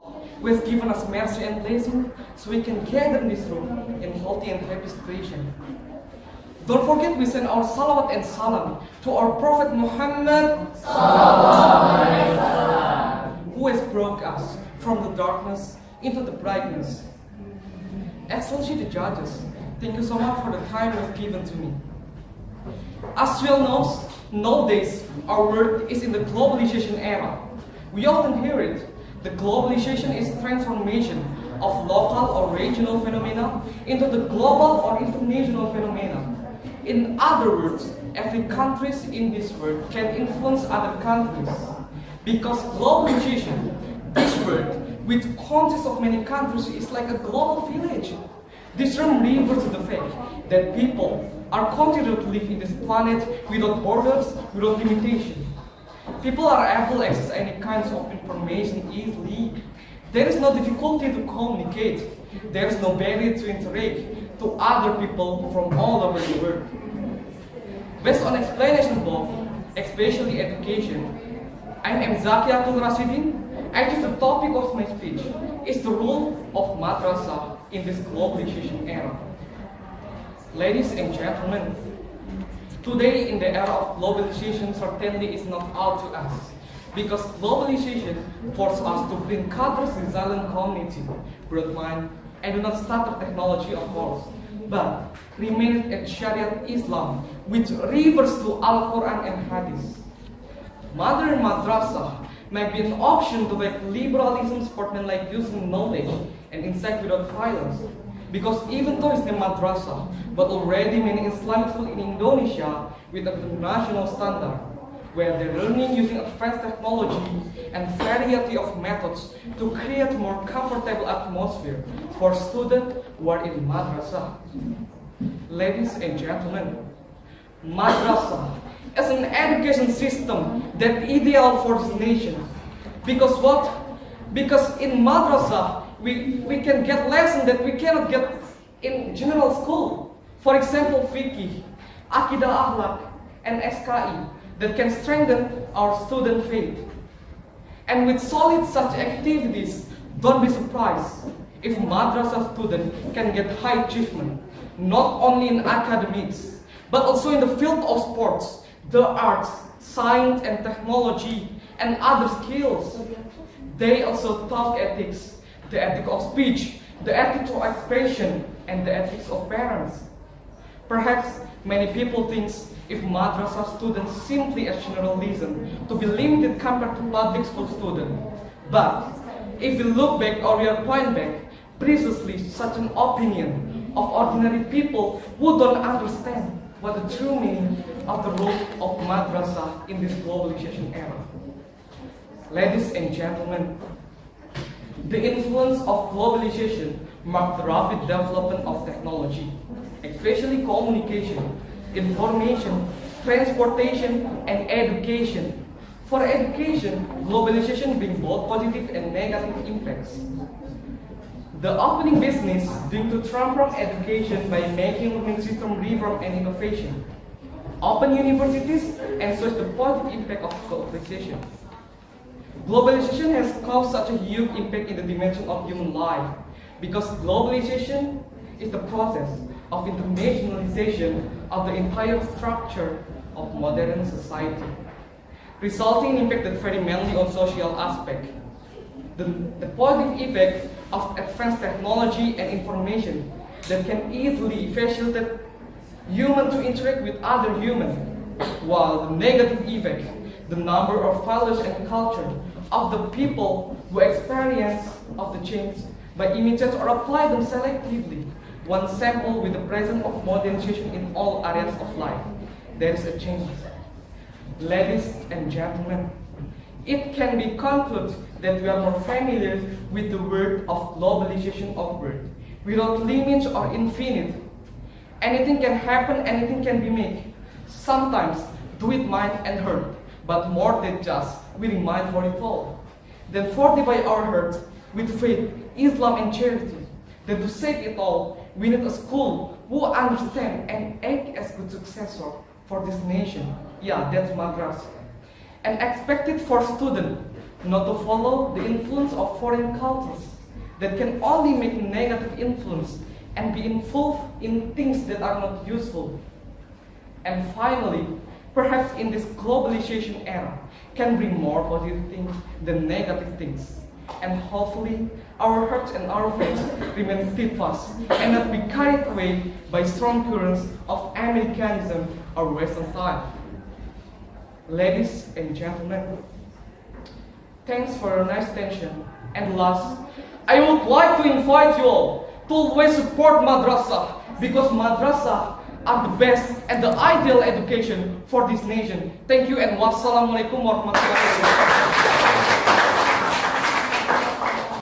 who has given us mercy and blessing so we can gather in this room in healthy and happy situation. Don't forget we send our salawat and salam to our Prophet Muhammad who has brought us from the darkness into the brightness. Excellency the judges, thank you so much for the time you've given to me. As you all know, nowadays our world is in the globalization era. We often hear it. The globalization is transformation of local or regional phenomena into the global or international phenomena. In other words, every country in this world can influence other countries. Because globalization, this world, which consists of many countries, is like a global village. This term refers to the fact that people are considered to live in this planet without borders, without limitation. People are able to access any kinds of information easily. There is no difficulty to communicate. There is no barrier to interact to other people from all over the world. Based on explanation above, especially education, I am Zakiatul Rasidin. Actually, the topic of my speech is the role of madrasah in this globalization era. Ladies and gentlemen, today in the era of globalization certainly is not out to us, because globalization forces us to bring Qatar's resilient community, broad mind, and do not start of technology of course, but remain at Sharia Islam, which refers to Al-Quran and Hadith. Modern madrasah may be an option to make liberalism sportsmanlike using knowledge and insight without violence. Because even though it's a madrasah, but already many Islamic schools in Indonesia with a international standard, where they're learning using advanced technology and variety of methods to create more comfortable atmosphere for students who are in madrasah. Ladies and gentlemen, madrasah is an education system that ideal for this nation. Because what? Because in madrasah, we can get lessons that we cannot get in general school. For example, fiqh, akidah akhlak, and SKI that can strengthen our student faith. And with solid such activities, don't be surprised if madrasah students can get high achievement, not only in academics, but also in the field of sports, the arts, science and technology, and other skills. They also taught ethics, the ethic of speech, the ethics of expression, and the ethics of parents. Perhaps many people think if madrasah students simply as generalism to be limited compared to public school students. But if we look back or we are point back, precisely such an opinion of ordinary people who don't understand what the true meaning of the role of madrasah in this globalization era. Ladies and gentlemen, the influence of globalization marked the rapid development of technology, especially communication, information, transportation, and education. For education, globalization brings both positive and negative impacts. The opening business due to transform education by making learning system reform and innovation. Open universities and shows the positive impact of globalization. Globalization has caused such a huge impact in the dimension of human life because globalization is the process of internationalization of the entire structure of modern society, resulting in impact that vary mainly on social aspect. The positive effect of advanced technology and information that can easily facilitate humans to interact with other humans, while the negative effect, the number of values and culture of the people who experience of the change by imitate or apply them selectively. One sample with the presence of modernization in all areas of life. There is a change. Ladies and gentlemen, it can be concluded that we are more familiar with the word of globalization of world. Without limits or infinite, anything can happen, anything can be made. Sometimes do it mind and hurt, but more than just willing mind for it all. Then fortify our hearts with faith, Islam and charity. Then to save it all, we need a school who understand and act as good successor for this nation. Yeah, that's madrasah. And expected for students not to follow the influence of foreign cultures that can only make negative influence and be involved in things that are not useful. And finally, perhaps in this globalization era, can bring more positive things than negative things. And hopefully, our hearts and our faith remain steadfast and not be carried away by strong currents of Americanism or Western style. Ladies and gentlemen, thanks for your nice attention. And last, I would like to invite you all to always support madrasah, because madrasah are the best and the ideal education for this nation. Thank you and wassalamualaikum warahmatullahi wabarakatuh.